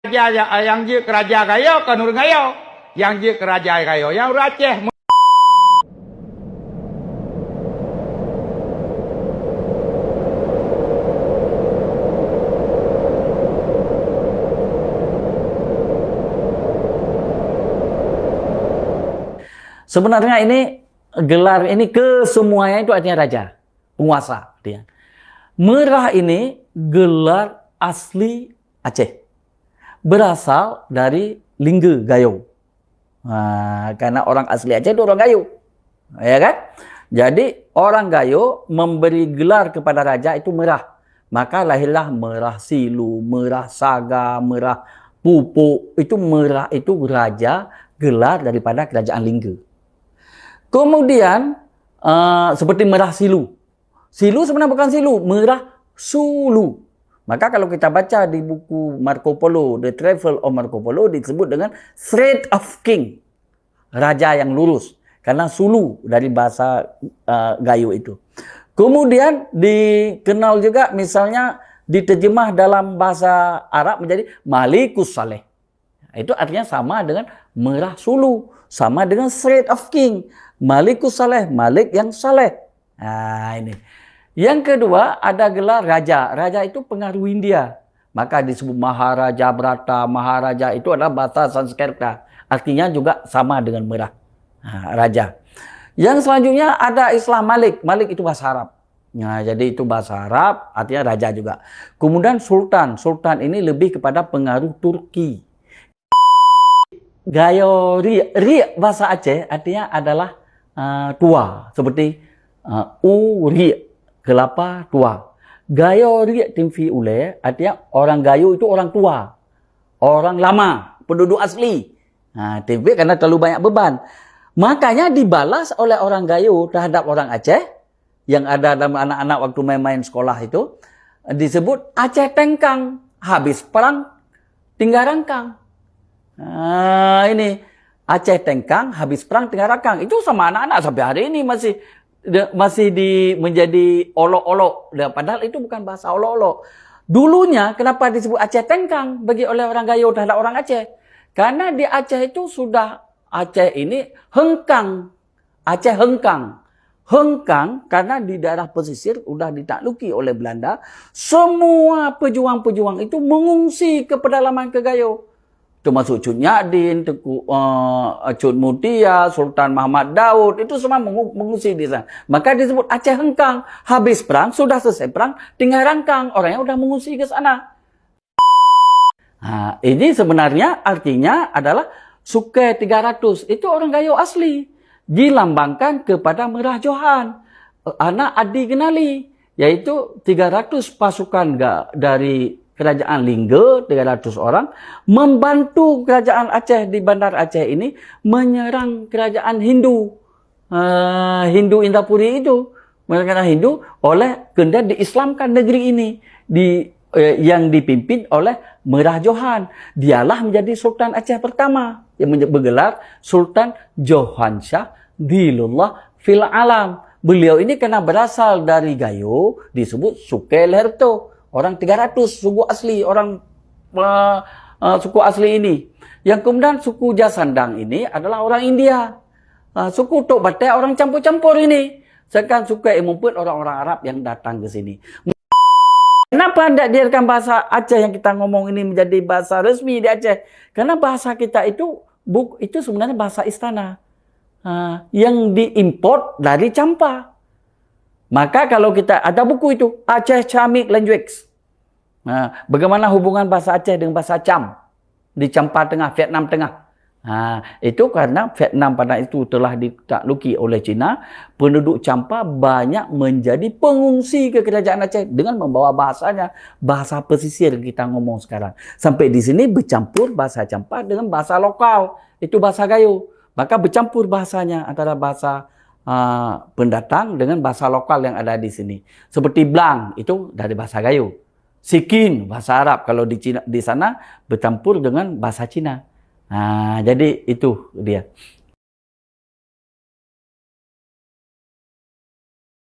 Raja yang je keraja gayo ke nur gayo, yang je keraja gayo yang Aceh. Sebenarnya ini gelar ini kesemuanya itu artinya raja, penguasa dia. Merah ini gelar asli Aceh. Berasal dari Lingga Gayo. Nah, karena orang asli Aceh itu orang Gayo. Ya kan? Jadi orang Gayo memberi gelar kepada raja itu merah. Maka lahirlah Merah Silu, Merah Saga, Merah Pupuk. Itu merah itu raja gelar daripada kerajaan Lingga. Kemudian seperti Merah Silu. Silu sebenarnya bukan Silu, Merah Sulu. Maka kalau kita baca di buku Marco Polo, The Travel of Marco Polo, disebut dengan Thread of King. Raja yang lurus. Karena Sulu dari bahasa Gayo itu. Kemudian dikenal juga misalnya diterjemah dalam bahasa Arab menjadi Malikus Saleh. Itu artinya sama dengan Merah Sulu. Sama dengan Thread of King. Malikus Saleh, Malik yang saleh. Nah ini. Yang kedua ada gelar raja. Raja itu pengaruh India. Maka disebut Maharaja Brata. Maharaja itu adalah bahasa Sanskerta. Artinya juga sama dengan merah. Nah, raja. Yang selanjutnya ada Islam Malik. Malik itu bahasa Arab. Nah, jadi itu bahasa Arab artinya raja juga. Kemudian Sultan. Sultan ini lebih kepada pengaruh Turki. Gayo Ri bahasa Aceh artinya adalah tua. Seperti Uri. Kelapa tua. Gayo Ri Timfi Ule artinya orang Gayo itu orang tua. Orang lama, penduduk asli. Nah, Timfi karena terlalu banyak beban. Makanya dibalas oleh orang Gayo terhadap orang Aceh yang ada dalam anak-anak waktu main-main sekolah itu disebut Aceh Tengkang. Habis perang tinggal rangkang. Nah, ini Aceh Tengkang habis perang tinggal rangkang. Itu sama anak-anak sampai hari ini masih menjadi olok-olok. Padahal itu bukan bahasa olok-olok. Dulunya kenapa disebut Aceh Tengkang bagi oleh orang Gayo terhadap orang Aceh? Karena di Aceh itu sudah Aceh ini hengkang. Aceh hengkang. Hengkang karena di daerah pesisir sudah ditakluki oleh Belanda. Semua pejuang-pejuang itu mengungsi ke pedalaman ke Gayo. Termasuk Cut Nyadin, Cut Mutia, Sultan Muhammad Daud, itu semua mengungsi di sana. Maka disebut Aceh Hengkang. Habis perang, sudah selesai perang, tinggal rangkang. Orangnya sudah mengungsi ke sana. Nah, ini sebenarnya artinya adalah Suke 300. Itu orang Gayo asli. Dilambangkan kepada Merah Johan. Anak Adi Genali. Yaitu 300 pasukan dari Kerajaan Lingga, 300 orang, membantu kerajaan Aceh di Bandar Aceh ini menyerang kerajaan Hindu. Hindu Indapuri itu. Menyerang Hindu oleh kemudian diislamkan negeri ini. Yang dipimpin oleh Merah Johan. Dialah menjadi Sultan Aceh pertama. Yang bergelar Sultan Johan Shah Dhilullah Fil Alam. Beliau ini karena berasal dari Gayo disebut Suke Lerto. Orang 300 suku asli, orang suku asli ini. Yang kemudian suku Jasandang ini adalah orang India. Suku Tok Batai orang campur-campur ini. Sedangkan suku Emumput orang-orang Arab yang datang ke sini. Kenapa tidak diartikan bahasa Aceh yang kita ngomong ini menjadi bahasa resmi di Aceh? Karena bahasa kita itu sebenarnya bahasa istana. Yang diimport dari Campa. Maka kalau kita ada buku itu, Aceh Chamic Language. Nah, bagaimana hubungan bahasa Aceh dengan bahasa Cham di Campa Tengah, Vietnam Tengah. Nah, itu karena Vietnam pada itu telah ditakluki oleh Cina, penduduk Campa banyak menjadi pengungsi ke kerajaan Aceh dengan membawa bahasanya, bahasa pesisir kita ngomong sekarang. Sampai di sini bercampur bahasa Campa dengan bahasa lokal, itu bahasa Gayo. Maka bercampur bahasanya antara bahasa pendatang dengan bahasa lokal yang ada di sini. Seperti Blang, itu dari bahasa Gayo. Sikin, bahasa Arab. Kalau di Cina, di sana bercampur dengan bahasa Cina. Nah, jadi itu dia.